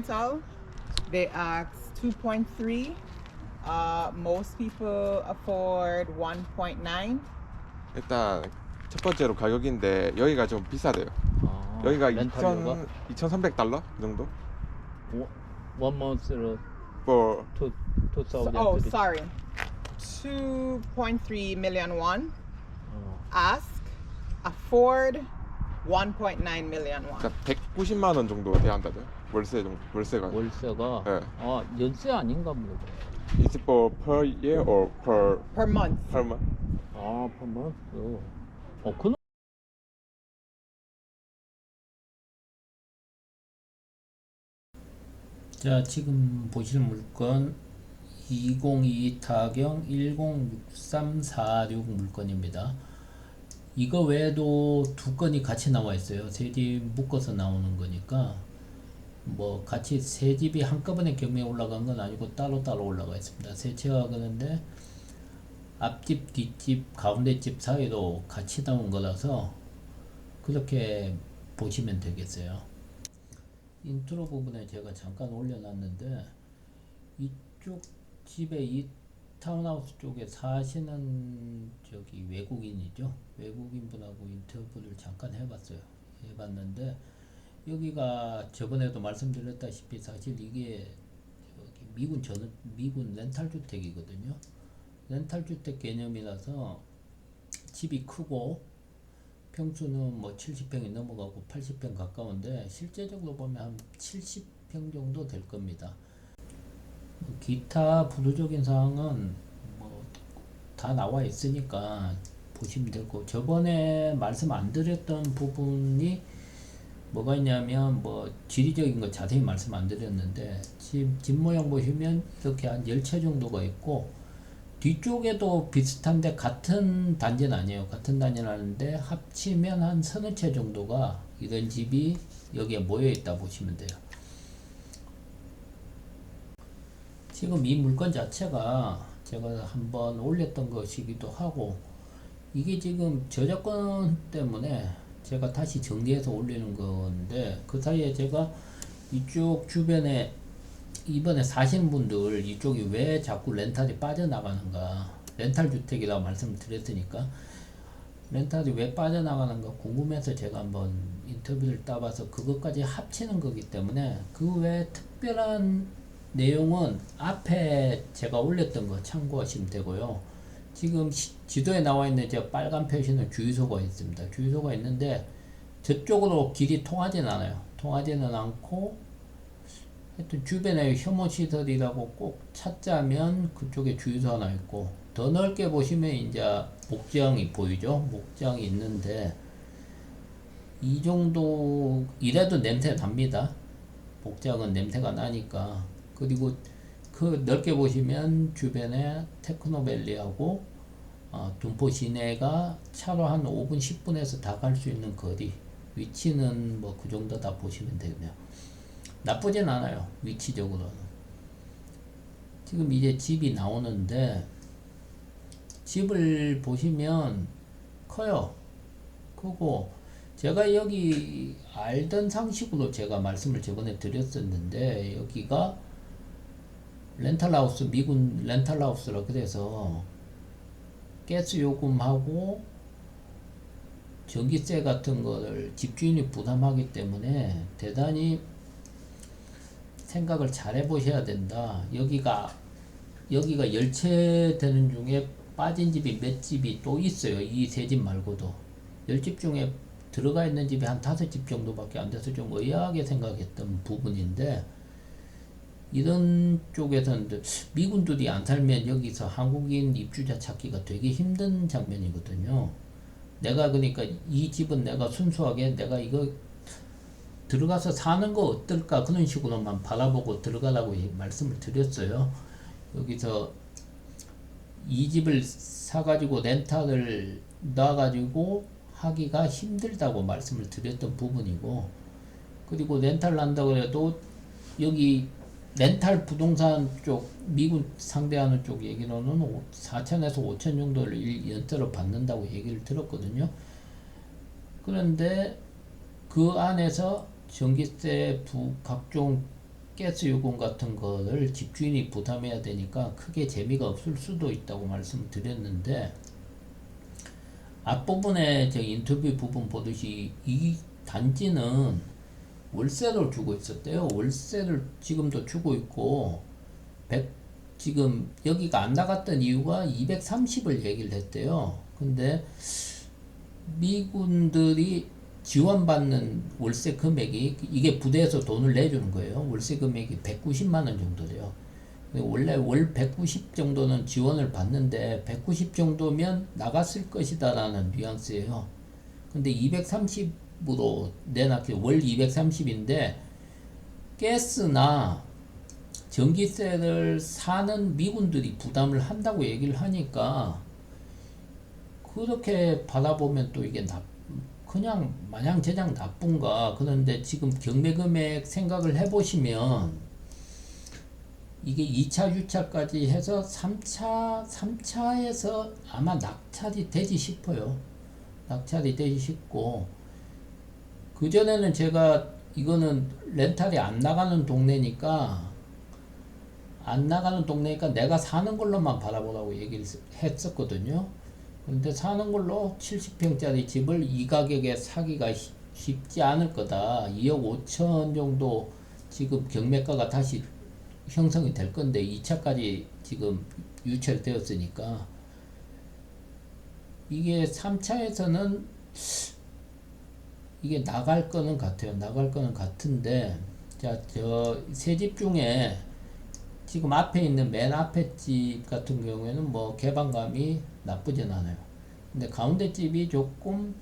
rental, they ask 2.3. Most people afford 1.9. 일단 첫 번째로 가격인데 여기가 좀 비싸대요. 여기가 렌탈료가 2,300달러 그 정도? one month로 For to Saudi Oh, Arabia. sorry. 2.3 million won. Ask, afford 1.9 million won. 그러니까 190만 원 정도 돼야 한다죠. 월세가. 월세가 네. 연세 아닌가 보네. Is it for per year or Per month. per month? per month. 그는 자, 지금 보시는 물건 2022 타경 106346 물건입니다. 이거 외에도 두 건이 같이 나와 있어요. 세 집 묶어서 나오는 거니까 뭐 같이 세 집이 한꺼번에 경매에 올라간 건 아니고 따로따로 올라가 있습니다. 세 채가 그런데 앞집, 뒷집, 가운데 집 사이도 같이 나온 거라서 그렇게 보시면 되겠어요. 인트로 부분에 제가 잠깐 올려놨는데 이쪽 집에 이 타운하우스 쪽에 사시는 저기 외국인이죠. 외국인 분하고 인터뷰를 잠깐 해봤는데 여기가 저번에도 말씀드렸다시피 사실 이게 저기 미군 렌탈 주택이거든요. 렌탈 주택 개념이라서 집이 크고 평수는 뭐 70평이 넘어가고 80평 가까운데 실제적으로 보면 한 70평 정도 될 겁니다. 기타 부수적인 사항은 뭐 다 나와 있으니까 보시면 되고, 저번에 말씀 안 드렸던 부분이 뭐가 있냐면 뭐 지리적인 거 자세히 말씀 안 드렸는데 집 모양 보시면 이렇게 한 10채 정도가 있고 뒤쪽에도 비슷한데 같은 단지는 아니에요. 같은 단지는 아닌데 합치면 한 서너 채 정도가 이런 집이 여기에 모여 있다 보시면 돼요. 지금 이 물건 자체가 제가 한번 올렸던 것이기도 하고 이게 지금 저작권 때문에 제가 다시 정리해서 올리는 건데 그 사이에 제가 이쪽 주변에 이번에 사시는 분들 이쪽이 왜 자꾸 렌탈이 빠져나가는가, 렌탈 주택이라고 말씀을 드렸으니까 렌탈이 왜 빠져나가는가 궁금해서 제가 한번 인터뷰를 따봐서 그것까지 합치는 거기 때문에 그 외에 특별한 내용은 앞에 제가 올렸던 거 참고하시면 되고요. 지금 지도에 나와 있는 저 빨간 표시는 주유소가 있습니다. 주유소가 있는데 저쪽으로 길이 통하지는 않아요. 통하지는 않고 하여튼 주변에 혐오시설이라고 꼭 찾자면 그쪽에 주유소 하나 있고 더 넓게 보시면 이제 목장이 보이죠. 목장이 있는데 이 정도 이래도 냄새 납니다. 목장은 냄새가 나니까. 그리고 그 넓게 보시면 주변에 테크노밸리하고 둔포 시내가 차로 한 5분 10분에서 다 갈 수 있는 거리, 위치는 뭐 그 정도 다 보시면 되고요. 나쁘진 않아요. 위치적으로는. 지금 이제 집이 나오는데 집을 보시면 커요. 크고 제가 여기 알던 상식으로 제가 말씀을 저번에 드렸었는데 여기가 렌탈하우스, 미군 렌탈하우스라 그래서 가스 요금하고 전기세 같은 거를 집주인이 부담하기 때문에 대단히 생각을 잘 해보셔야 된다. 여기가 10채 되는 중에 빠진 집이 몇 집이 또 있어요. 이 세 집 말고도 10집 중에 들어가 있는 집이 한 5집 정도밖에 안 돼서 좀 의아하게 생각했던 부분인데 이런 쪽에서는 미군들이 안 살면 여기서 한국인 입주자 찾기가 되게 힘든 장면이거든요. 내가 그러니까 이 집은 내가 순수하게 내가 이거 들어가서 사는 거 어떨까 그런 식으로만 바라보고 들어가라고 말씀을 드렸어요. 여기서 이 집을 사가지고 렌탈을 놔가지고 하기가 힘들다고 말씀을 드렸던 부분이고, 그리고 렌탈 난다고 해도 여기 렌탈 부동산 쪽 미국 상대하는 쪽 얘기로는 4천에서 5천 정도를 연대로 받는다고 얘기를 들었거든요. 그런데 그 안에서 전기세, 각종 가스 요금 같은 거를 집주인이 부담해야 되니까 크게 재미가 없을 수도 있다고 말씀드렸는데, 앞부분에 제 인터뷰 부분 보듯이 이 단지는 월세를 주고 있었대요. 월세를 지금도 주고 있고, 지금 여기가 안 나갔던 이유가 230을 얘기를 했대요. 근데 미군들이 지원받는 월세 금액이, 이게 부대에서 돈을 내주는 거예요. 월세 금액이 190만 원 정도 돼요. 원래 월 190 정도는 지원을 받는데 190 정도면 나갔을 것이다 라는 뉘앙스예요. 근데 230으로 내놨기, 월 230인데 가스나 전기세를 사는 미군들이 부담을 한다고 얘기를 하니까, 그렇게 받아보면 또 이게 그냥 마냥 제작 나쁜가. 그런데 지금 경매 금액 생각을 해보시면 이게 2차, 6차까지 해서 3차에서 아마 낙찰이 되지 싶어요. 낙찰이 되지 싶고, 그전에는 제가 이거는 렌탈이 안 나가는 동네니까 내가 사는 걸로만 바라보라고 얘기를 했었거든요. 근데 사는 걸로 70평짜리 집을 이 가격에 사기가 쉽지 않을 거다. 2억 5천 정도 지금 경매가가 다시 형성이 될 건데 2차까지 지금 유찰되었으니까, 이게 3차에서는 이게 나갈 거는 같아요. 나갈 거는 같은데, 자, 저 세 집 중에 지금 앞에 있는 맨 앞에 집 같은 경우에는 뭐 개방감이 나쁘진 않아요. 근데 가운데 집이 조금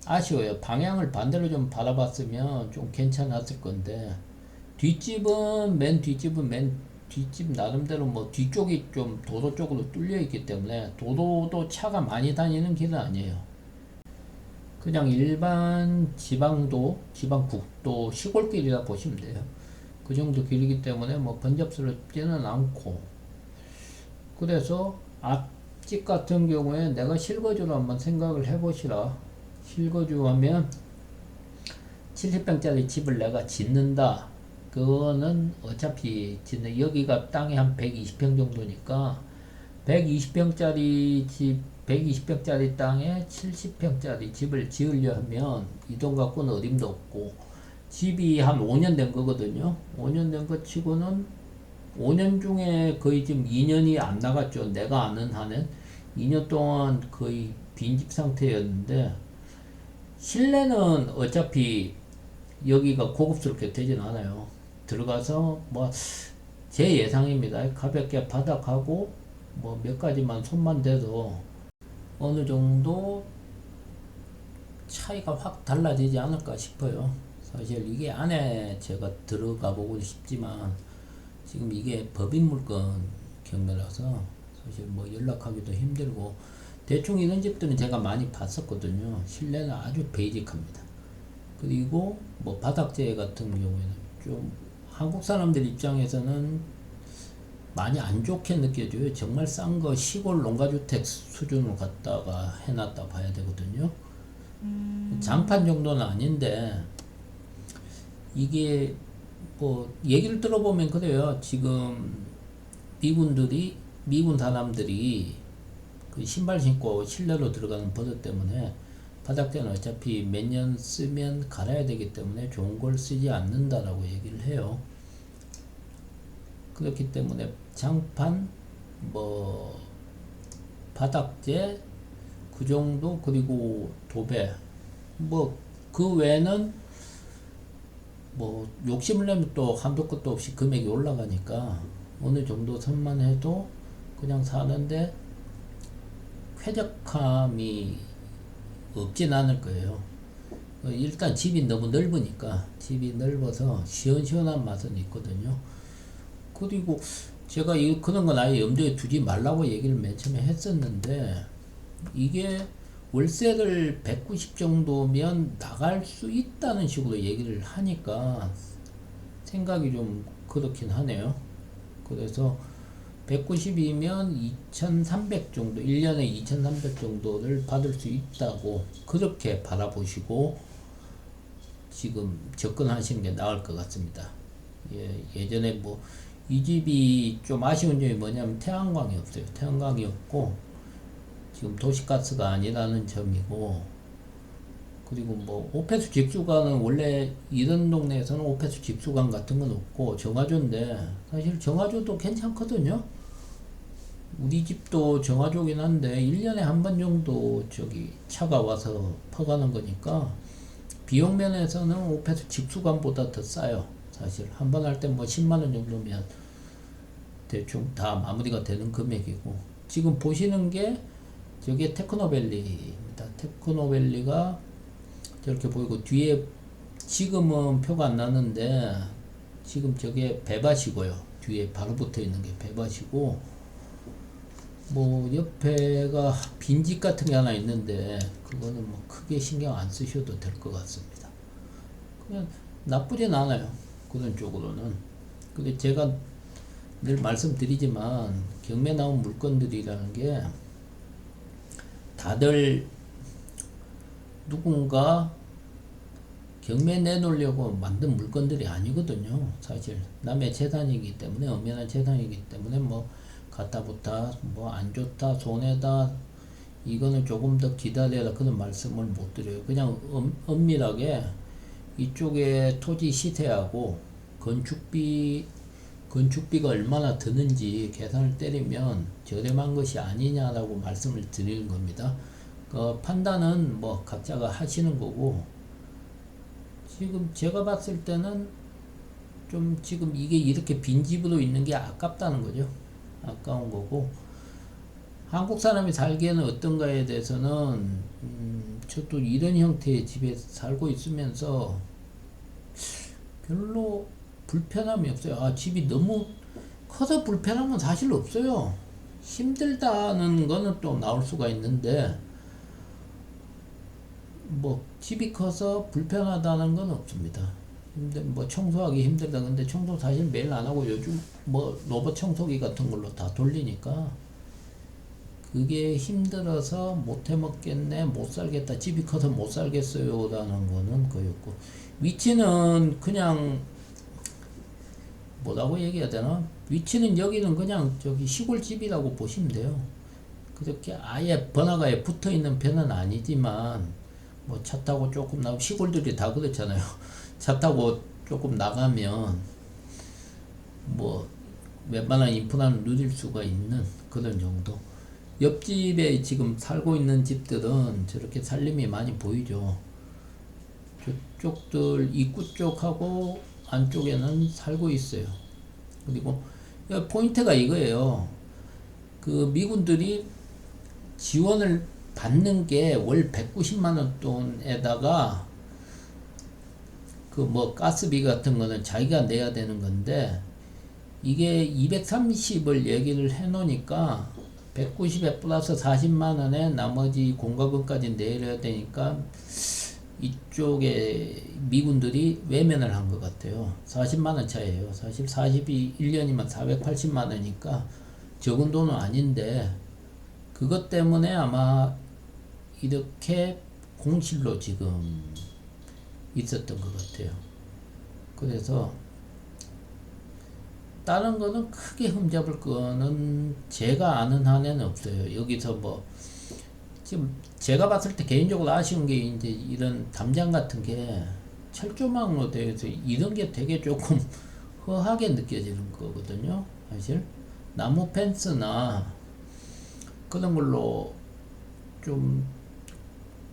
아쉬워요. 방향을 반대로 좀 바라봤으면 좀 괜찮았을 건데, 맨 뒷집 나름대로 뭐 뒤쪽이 좀 도로 쪽으로 뚫려 있기 때문에 도로도 차가 많이 다니는 길은 아니에요. 그냥 일반 지방국도 시골길이라 보시면 돼요. 그 정도 길이기 때문에 뭐 번잡스럽지는 않고, 그래서 앞집 같은 경우에 내가 실거주로 한번 생각을 해보시라. 실거주 하면 70평짜리 집을 내가 짓는다. 그거는 어차피 여기가 땅이 한 120평 정도니까 120평짜리 집, 120평짜리 땅에 70평짜리 집을 지으려 하면 이 돈 갖고는 어림도 없고, 집이 한 5년 된 거거든요. 5년 된 거 치고는 5년 중에 거의 지금 2년이 안 나갔죠. 내가 아는 한은 2년 동안 거의 빈집 상태였는데, 실내는 어차피 여기가 고급스럽게 되진 않아요. 들어가서 뭐 제 예상입니다. 가볍게 바닥하고 뭐 몇 가지만 손만 대도 어느 정도 차이가 확 달라지지 않을까 싶어요. 사실 이게 안에 제가 들어가 보고 싶지만 지금 이게 법인 물건 경매라서 사실 뭐 연락하기도 힘들고, 대충 이런 집들은 제가 많이 봤었거든요. 실내는 아주 베이직합니다. 그리고 뭐 바닥재 같은 경우에는 좀 한국 사람들 입장에서는 많이 안 좋게 느껴져요. 정말 싼 거 시골 농가주택 수준으로 갖다가 해놨다 봐야 되거든요. 장판 정도는 아닌데, 이게 뭐 얘기를 들어보면 그래요. 지금 미군 사람들이 그 신발 신고 실내로 들어가는 버릇 때문에 바닥재는 어차피 몇 년 쓰면 갈아야 되기 때문에 좋은 걸 쓰지 않는다라고 얘기를 해요. 그렇기 때문에 장판, 뭐 바닥재 그 정도, 그리고 도배, 뭐 그 외에는 뭐 욕심을 내면 또 한도 끝도 없이 금액이 올라가니까 어느 정도 선만 해도 그냥 사는데 쾌적함이 없진 않을 거예요. 일단 집이 너무 넓으니까, 집이 넓어서 시원시원한 맛은 있거든요. 그리고 제가 그런 건 아예 염두에 두지 말라고 얘기를 맨 처음에 했었는데, 이게 월세를 190 정도면 나갈 수 있다는 식으로 얘기를 하니까 생각이 좀 그렇긴 하네요. 그래서 190이면 2,300 정도, 1년에 2,300 정도를 받을 수 있다고 그렇게 바라보시고 지금 접근하시는 게 나을 것 같습니다. 예, 예전에 뭐 이 집이 좀 아쉬운 점이 뭐냐면 태양광이 없어요. 태양광이 없고 지금 도시가스가 아니라는 점이고, 그리고 뭐 오폐수 직수관은 원래 이런 동네에서는 오폐수 직수관 같은 건 없고 정화조인데, 사실 정화조도 괜찮거든요. 우리 집도 정화조긴 한데 1년에 한 번 정도 저기 차가 와서 퍼가는 거니까 비용 면에서는 오폐수 직수관보다 더 싸요. 사실 한 번 할 때 뭐 10만원 정도면 대충 다 마무리가 되는 금액이고, 지금 보시는 게 저게 테크노밸리입니다. 테크노밸리가 저렇게 보이고, 뒤에 지금은 표가 안 나는데 지금 저게 배밭이고요. 뒤에 바로 붙어 있는 게 배밭이고, 뭐 옆에가 빈집 같은 게 하나 있는데 그거는 뭐 크게 신경 안 쓰셔도 될 것 같습니다. 그냥 나쁘진 않아요, 그런 쪽으로는. 근데 제가 늘 말씀드리지만 경매 나온 물건들이라는 게 다들 누군가 경매 내놓으려고 만든 물건들이 아니거든요. 사실 남의 재산이기 때문에, 엄연한 재산이기 때문에 뭐 갖다부터 뭐 안 좋다, 손해다, 이거는 조금 더 기다려라, 그런 말씀을 못 드려요. 그냥 엄밀하게 이쪽에 토지 시세하고 건축비가 얼마나 드는지 계산을 때리면 저렴한 것이 아니냐라고 말씀을 드리는 겁니다. 그 판단은 뭐 각자가 하시는 거고, 지금 제가 봤을 때는 좀 지금 이게 이렇게 빈집으로 있는 게 아깝다는 거죠. 아까운 거고, 한국 사람이 살기에는 어떤가에 대해서는 저도 이런 형태의 집에 살고 있으면서 별로 불편함이 없어요. 아, 집이 너무 커서 불편함은 사실 없어요. 힘들다는 거는 또 나올 수가 있는데, 뭐 집이 커서 불편하다는 건 없습니다. 뭐 청소하기 힘들다, 근데 청소 사실 매일 안 하고 요즘 뭐 로봇 청소기 같은 걸로 다 돌리니까 그게 힘들어서 못 해먹겠네, 못 살겠다, 집이 커서 못 살겠어요 라는 거는 거의 없고, 위치는 그냥 뭐라고 얘기해야 되나? 위치는 여기는 그냥 저기 시골집이라고 보시면 돼요. 그렇게 아예 번화가에 붙어 있는 편은 아니지만, 뭐 차 타고 조금 나고, 시골들이 다 그렇잖아요. 차 타고 조금 나가면 뭐 웬만한 인프라는 누릴 수가 있는 그런 정도. 옆집에 지금 살고 있는 집들은 저렇게 살림이 많이 보이죠. 저쪽들 입구 쪽하고 안쪽에는 살고 있어요. 그리고 포인트가 이거예요. 그 미군들이 지원을 받는 게 월 190만원 돈에다가 그 뭐 가스비 같은 거는 자기가 내야 되는 건데, 이게 230을 얘기를 해 놓으니까 190에 플러스 40만원에 나머지 공과금까지 내야 되니까 이쪽에 미군들이 외면을 한 것 같아요. 40만원 차이에요. 사실 40이 1년이면 480만원이니까 적은 돈은 아닌데, 그것 때문에 아마 이렇게 공실로 지금 있었던 것 같아요. 그래서 다른 거는 크게 흠잡을 거는 제가 아는 한에는 없어요. 여기서 뭐 지금 제가 봤을 때 개인적으로 아쉬운 게 이제 이런 담장 같은 게 철조망으로 되어 있어서 이런 게 되게 조금 허하게 느껴지는 거거든요. 사실 나무 펜스나 그런 걸로 좀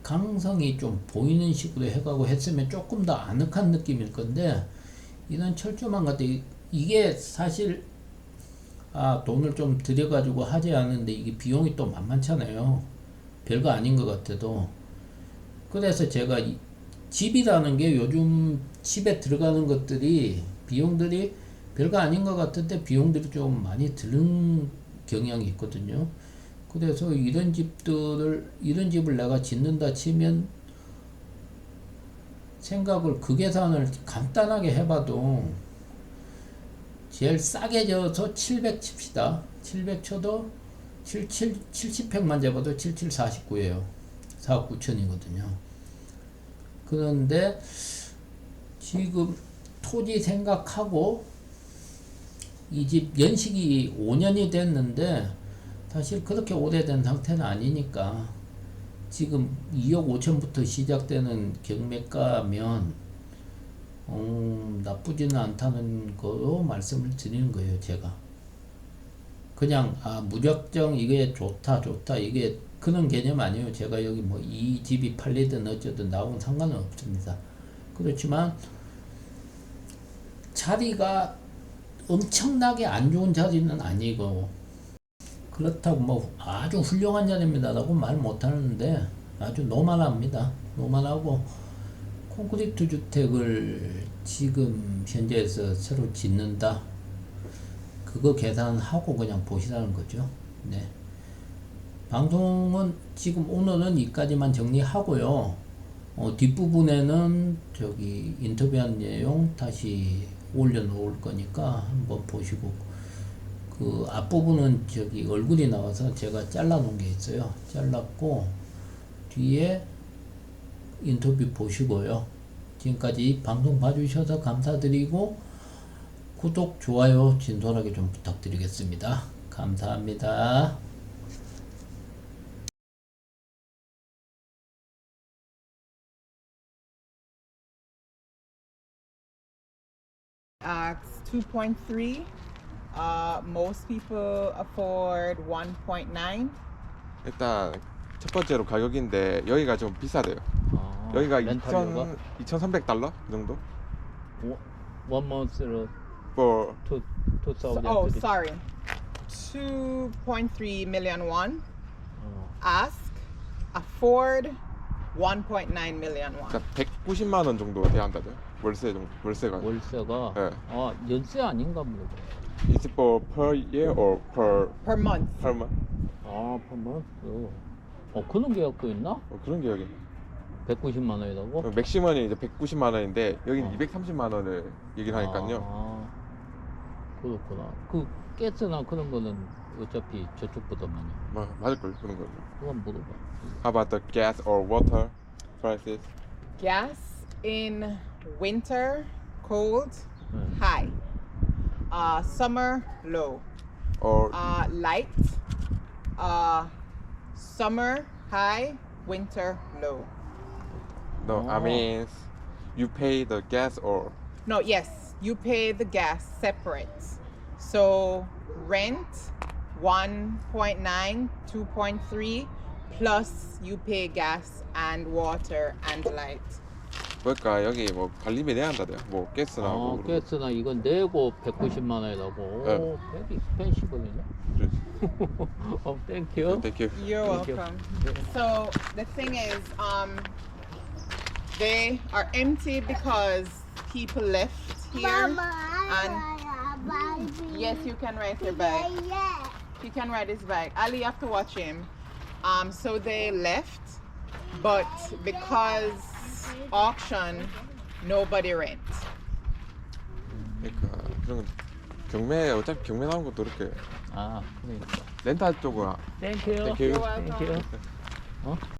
강성이 좀 보이는 식으로 해가고 했으면 조금 더 아늑한 느낌일 건데, 이런 철조망 같은 이게 사실 돈을 좀 들여가지고 하지 않은데 이게 비용이 또 만만찮아요. 별거 아닌 것 같아도. 그래서 제가 집이라는 게 요즘 집에 들어가는 것들이 비용들이 별거 아닌 것 같은데 비용들이 좀 많이 드는 경향이 있거든요. 그래서 이런 집을 내가 짓는다 치면 생각을, 그 계산을 간단하게 해봐도 제일 싸게 져서 700 칩시다. 700 쳐도 70평만 잡아도 7749예요. 4억 9천이거든요. 그런데 지금 토지 생각하고 이 집 연식이 5년이 됐는데 사실 그렇게 오래된 상태는 아니니까 지금 2억 5천부터 시작되는 경매가면 나쁘지는 않다는 거로 말씀을 드리는 거예요. 제가 그냥 무작정 이게 좋다 이게 그런 개념 아니에요. 제가 여기 뭐 이 집이 팔리든 어쩌든 나하고는 상관은 없습니다. 그렇지만 자리가 엄청나게 안 좋은 자리는 아니고 그렇다고 뭐 아주 훌륭한 자리입니다라고 말 못하는데 아주 노멀합니다. 노멀하고 콘크리트 주택을 지금 현재에서 새로 짓는다. 그거 계산하고 그냥 보시라는 거죠. 네. 방송은 지금 오늘은 여기까지만 정리하고요. 뒷부분에는 저기 인터뷰한 내용 다시 올려놓을 거니까 한번 보시고 그 앞부분은 저기 얼굴이 나와서 제가 잘라 놓은 게 있어요. 잘랐고 뒤에 인터뷰 보시고요. 지금까지 방송 봐주셔서 감사드리고 구독, 좋아요 진솔하게 좀 부탁드리겠습니다. 감사합니다. Asks 2.3. Most people afford 1.9. 일단 첫 번째로 가격인데 여기가 좀 비싸대요. 여기가 렌탈료가 2,300달러 정도? one month로 For to Saudi Oh, Arabia. sorry. 2.3 million won. Ask. Afford 1.9 million won. 그러니까 190만 원 정도 돼야 한다죠. 월세가. 월세가 네. 연세 아닌가 보네. Is it for per year or Per month. per month? per month. 그런 계약도 있나? 그런 계약이. 190만 원이라고? 맥시멈이 이제 190만 원인데 여기는 어. 230만 원을 얘기를 하니까요. 그렇구나. 그 가스나 그런 거는 어차피 저쪽보다 많이. 맞을걸 그런 거. 그건 물어봐. How about the gas or water prices? Gas in winter, cold, 네. high. Summer, low. Or Light. Summer, high. Winter, low. no, I Oh. mean you pay the gas or No, yes, you pay the gas separate. So rent 1.9, 2.3 plus you pay gas and water and light. 뭘까 여기 뭐 관리비 내야 한다대요. 뭐 가스나 뭐 그런 거. 가스나 이건 내고 190만 원이라고. 네. 오, very expensive이네. Thank you. Thank you. You're Thank you. welcome. So the thing is, they are empty because people left here. And yes, you can ride your bike. He can ride his bike. Ali, you have to watch him. So they left, but because auction, nobody rent. 그러니까 그런 경매 어차피 경매 나온 것도 이렇게 그러니까. 렌탈 쪽은 Thank you. Thank you. You're welcome. Thank you.